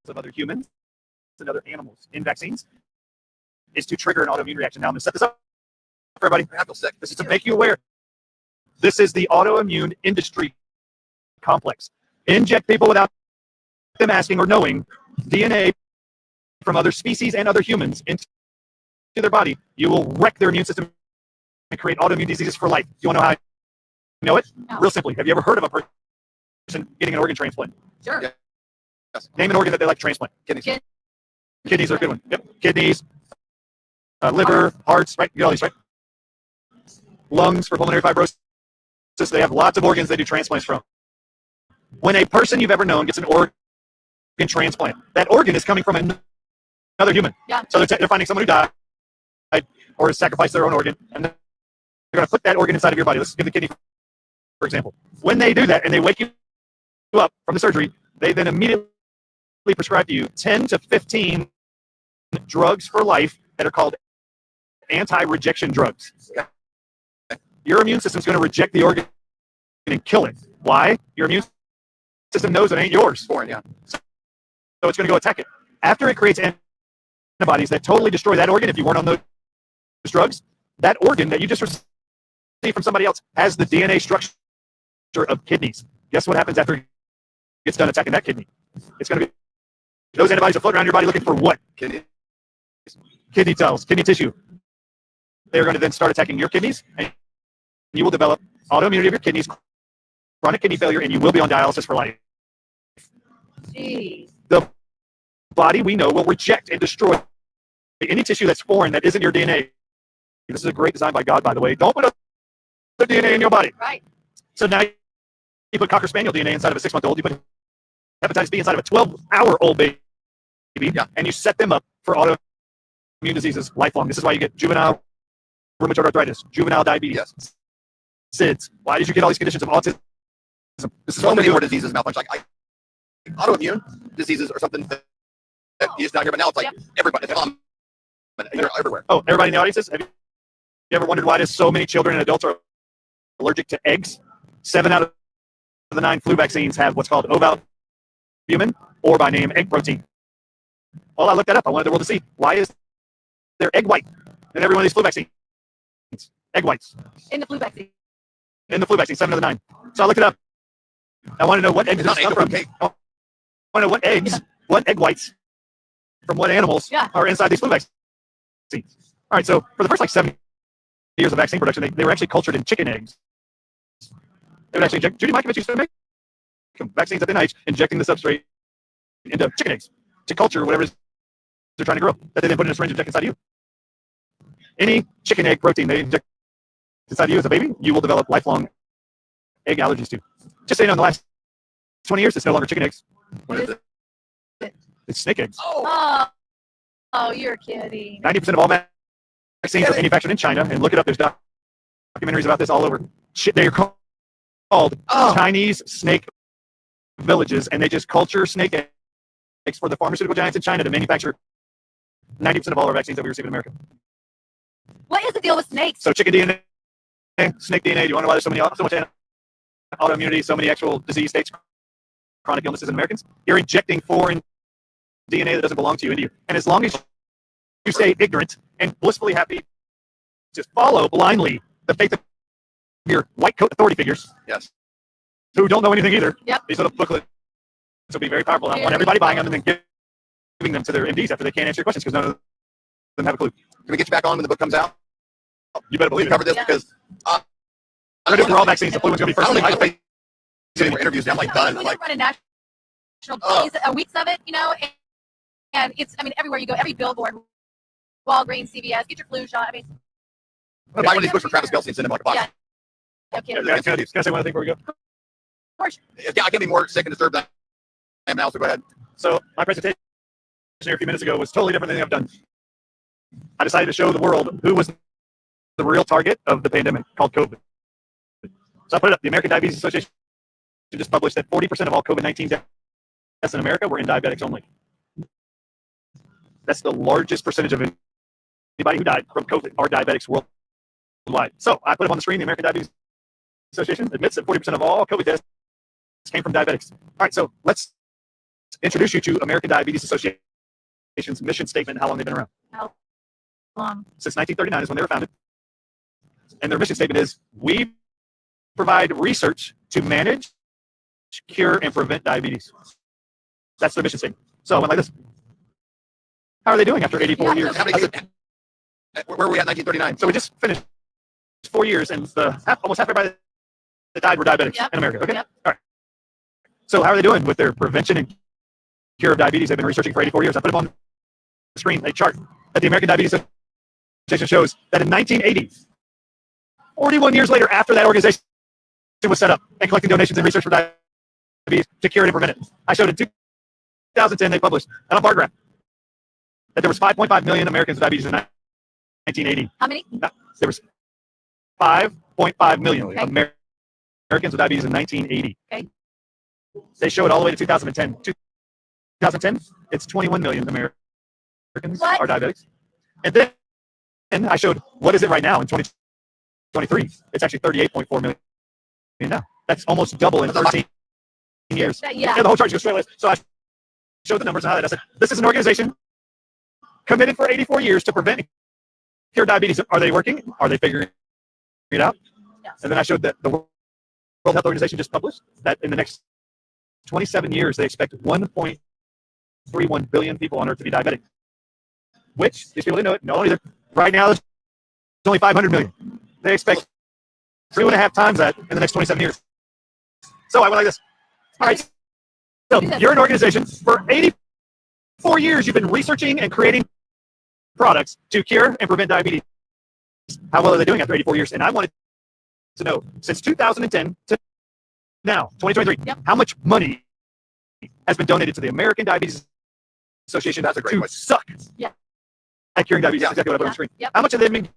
of other humans and other animals in vaccines is to trigger an autoimmune reaction. Now I'm going to set this up for everybody. I feel sick. This is to make you aware. This is the autoimmune industry complex. Inject people without them asking or knowing DNA from other species and other humans into their body. You will wreck their immune system and create autoimmune diseases for life. You want to know how I know it? No. Real simply. Have you ever heard of a person getting an organ transplant? Sure. Yeah. Yes. Name an organ that they like to transplant. Kidneys. Kidneys are a good one. Yep. Kidneys, liver, hearts, right? You get all these, right? Lungs for pulmonary fibrosis. They have lots of organs they do transplants from. When a person you've ever known gets an organ transplant, that organ is coming from another human. Yeah. So they're finding someone who died or has sacrificed their own organ, and they're going to put that organ inside of your body. Let's give the kidney, for example. When they do that and they wake you up from the surgery, they then immediately prescribe to you 10 to 15 drugs for life that are called anti-rejection drugs. Your immune system is going to reject the organ and kill it. Why? Your immune system knows it ain't yours. Foreign, yeah. So it's going to go attack it. After it creates antibodies that totally destroy that organ, if you weren't on those drugs, that organ that you just received from somebody else has the DNA structure of kidneys. Guess what happens after it gets done attacking that kidney? It's going to be those antibodies will float around your body looking for what? Kidney. Kidney cells, kidney tissue. They're going to then start attacking your kidneys, and you will develop autoimmunity of your kidneys, chronic kidney failure, and you will be on dialysis for life. Jeez. The body, we know, will reject and destroy any tissue that's foreign that isn't your DNA. This is a great design by God, by the way. Don't put other DNA in your body. Right. So now you put Cocker Spaniel DNA inside of a 6-month-old. You put hepatitis B inside of a 12-hour-old baby, and you set them up for autoimmune diseases lifelong. This is why you get juvenile rheumatoid arthritis, juvenile diabetes, SIDS. Why did you get all these conditions of autism? This is So what many they're more doing. diseases, malfunction. Autoimmune diseases are something that you just down here, but now it's like everybody. It's common. They're everywhere. Oh, everybody in the audience, have you ever wondered why does so many children and adults are allergic to eggs? 7 out of the 9 flu vaccines have what's called ovalbumin, or by name, egg protein. Well, I looked that up. I wanted the world to see, why is there egg white in every one of these flu vaccines? Egg whites. In the flu vaccine. In the flu vaccine, 7 of the 9. So I looked it up. I want to know what eggs It's not this come from. cake. I want to know what eggs, what egg whites from what animals are inside these flu vaccines. All right, so for the first like 7 years of vaccine production, they were actually cultured in chicken eggs. They would actually inject, Judy Mikovits used to make vaccines at the NIH, injecting the substrate into chicken eggs to culture whatever it is they're trying to grow, that they then put in a syringe and inject inside of you. Any chicken egg protein they inject inside of you as a baby, you will develop lifelong egg allergies to. Just so you know, in the last 20 years, it's no longer chicken eggs. What is it? It's snake eggs. Oh, you're kidding. 90% of all vaccines are manufactured in China, and look it up. There's documentaries about this all over. They're called Chinese snake villages, and they just culture snake eggs for the pharmaceutical giants in China to manufacture 90% of all our vaccines that we receive in America. What is the deal with snakes? So chicken DNA, snake DNA. Do you want to know why there's so much autoimmunity, so many actual disease states, chronic illnesses in Americans? You're injecting foreign DNA that doesn't belong to you into you. And as long as you stay ignorant and blissfully happy, just follow blindly the faith of your white coat authority figures, who don't know anything either. These little booklets will be very powerful. I want everybody buying them and then giving them to their MDs after they can't answer your questions because none of them have a clue. Can we get you back on when the book comes out? You better believe it. Cover this because I'm going to do it for all vaccines. The flu one's going to be I first. don't even think any more interviews now. I'm like done. We I'm like, run a national days, weeks of it, and it's, I mean, everywhere you go, every billboard, Walgreens, CVS, get your flu shot. I mean, I'm gonna buy one of these books for Travis Kelce and send him like a box. No kidding. Can I say one other thing before we go? Of course. Yeah, I can't be more sick and disturbed than I am now, so go ahead. So my presentation here a few minutes ago was totally different than anything I've done. I decided to show the world who was the real target of the pandemic called COVID. So I put it up. The American Diabetes Association just published that 40% of all COVID-19 deaths in America were in diabetics only. That's the largest percentage of anybody who died from COVID are diabetics worldwide. So I put them on the screen. The American Diabetes Association admits that 40% of all COVID deaths came from diabetics. All right, so let's introduce you to American Diabetes Association's mission statement and how long they've been around. How long? Since 1939 is when they were founded. And their mission statement is, we provide research to manage, cure, and prevent diabetes. That's their mission statement. So I went like this. How are they doing after 84 years? How many, where were we at 1939? So we just finished 4 years, and almost half everybody that died were diabetics Yep. in America. Okay? Yep. All right. So how are they doing with their prevention and cure of diabetes? They've been researching for 84 years. I put them on the screen, a chart that the American Diabetes Association shows that in 1980, 41 years later after that organization was set up and collecting donations and research for diabetes to cure it and prevent it, I showed in 2010 they published on a bar graph that there was 5.5 million Americans with diabetes in 1980. How many? There was 5.5 million Okay. Americans with diabetes in 1980. Okay. They show it all the way to 2010. 2010, it's 21 million Americans What? are diabetics. And then I showed what is it right now in 2023. It's actually 38.4 million now. That's almost double in 13 years. Yeah. The whole chart goes straight away. So I showed the numbers and all that. I said, this is an organization committed for 84 years to prevent and cure diabetes. Are they working? Are they figuring it out? Yes. And then I showed that the World Health Organization just published that in the next 27 years, they expect 1.31 billion people on Earth to be diabetic. Which, these people didn't know it, no either. Right now, there's only 500 million. They expect 3.5 times that in the next 27 years. So I went like this. All right. So you're an organization. For 84 years, you've been researching and creating products to cure and prevent diabetes. How well are they doing after 84 years? And I wanted to know, since 2010 to now, 2023, Yep. how much money has been donated to the American Diabetes Association That's a great to question. suck Yeah. at curing diabetes? Yeah. That's exactly what I put on the screen. Yep. How much have they been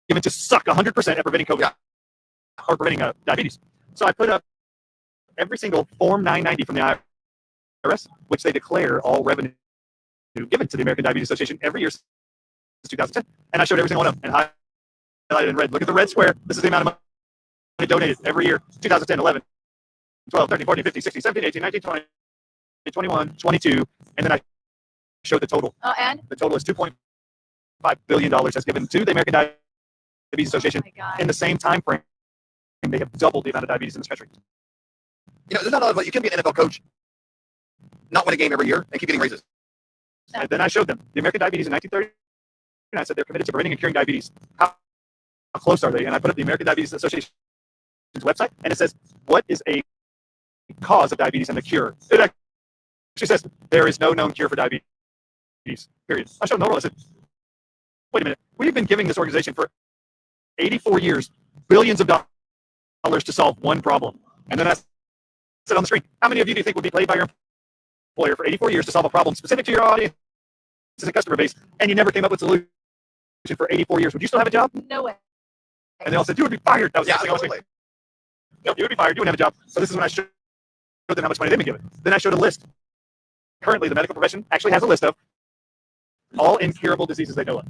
given to suck 100% at preventing COVID Yeah. or preventing diabetes? So I put up every single Form 990 from the IRS, which they declare all revenue given to the American Diabetes Association every year since 2010. And I showed every single one of them and highlighted in red. Look at the red square. This is the amount of money donated every year: 2010, 11, 12, 13, 14, 15, 16, 17, 18, 19, 20, 21, 22. And then I showed the total. And? The total is $2.5 billion has given to the American Diabetes Association. Oh my God. In the same time frame, they have doubled the amount of diabetes in this country. You know, there's not a lot of, you can be an NFL coach, not win a game every year, and keep getting raises. And then I showed them the American Diabetes in 1930. And I said they're committed to preventing and curing diabetes. How close are they? And I put up the American Diabetes Association's website, and it says, what is a cause of diabetes and the cure? It actually says there is no known cure for diabetes, period. I showed no. I said, wait a minute. We've been giving this organization for 84 years billions of dollars to solve one problem. And then I said on the screen, how many of you do you think would be paid by your employer for 84 years to solve a problem specific to your audience as a customer base, and you never came up with a solution for 84 years? Would you still have a job? No way. And they all said, you would be fired. That was Yeah, the thing I was totally. thinking. Nope, you would be fired. You wouldn't have a job. So this is when I showed them how much money they've been given. Then I showed a list. Currently, the medical profession actually has a list of all incurable diseases they know of.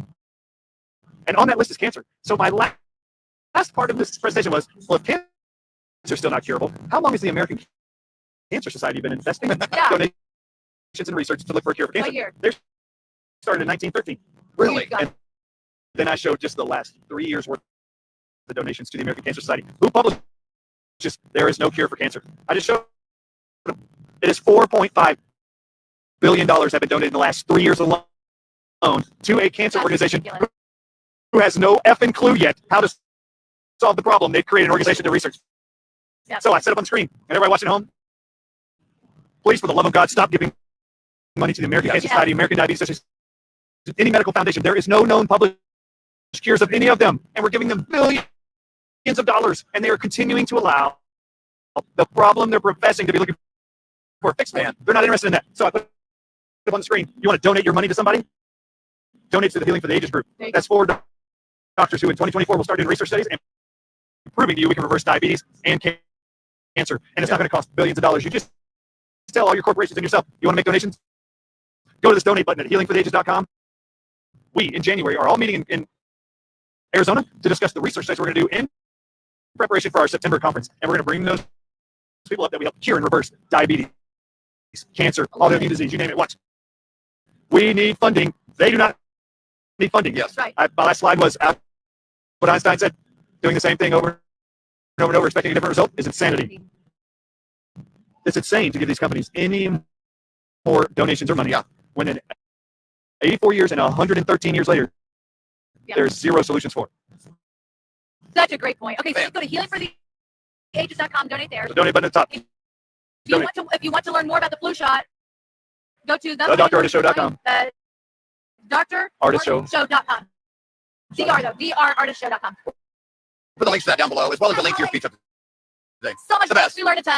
And on that list is cancer. So my last part of this presentation was, well, if cancer is still not curable, how long has the American Cancer Society been investing in Yeah. donations and research to look for a cure for cancer? What year? They started in 1913. Really? God. And then I showed just the last 3 years worth of donations to the American Cancer Society, who published just there is no cure for cancer. I just showed them. It is $4.5 billion have been donated in the last 3 years alone to a cancer That's organization ridiculous. who has no effing clue yet how to solve the problem. They've created an organization to research. Yeah. So I set up on the screen, and everybody watching at home, please, for the love of God, stop giving money to the American Cancer Society, American Diabetes Association, any medical foundation. There is no known published cures of any of them, and we're giving them billions of dollars, and they are continuing to allow the problem they're professing to be looking for a fixed man. They're not interested in that. So I put it on the screen. You want to donate your money to somebody? Donate to the Healing for the Ages group. There you That's for doctors who in 2024 will start doing research studies and proving to you we can reverse diabetes and cancer, and it's not going to cost billions of dollars. You just tell all your corporations and yourself, you want to make donations? Go to this donate button at healingfortheages.com. We, in January, are all meeting in Arizona to discuss the research studies we're going to do in preparation for our September conference. And we're going to bring those people up that we help cure and reverse diabetes. cancer, autoimmune disease, you name it. What? We need funding. They do not need funding. Yes. Right. My last slide was what Einstein said. Doing the same thing over and over and over, expecting a different result is insanity. It's insane to give these companies any more donations or money when in 84 years and 113 years later, there's zero solutions for it. Such a great point. Okay, so just go to healingfortheages.com, donate there. The donate button at the top. If you want to learn more about the flu shot, go to drartistshow.com. drartistshow.com. drartistshow.com. Put the links to that down below, as well as the link to your speech. So much. The best. We learned a ton.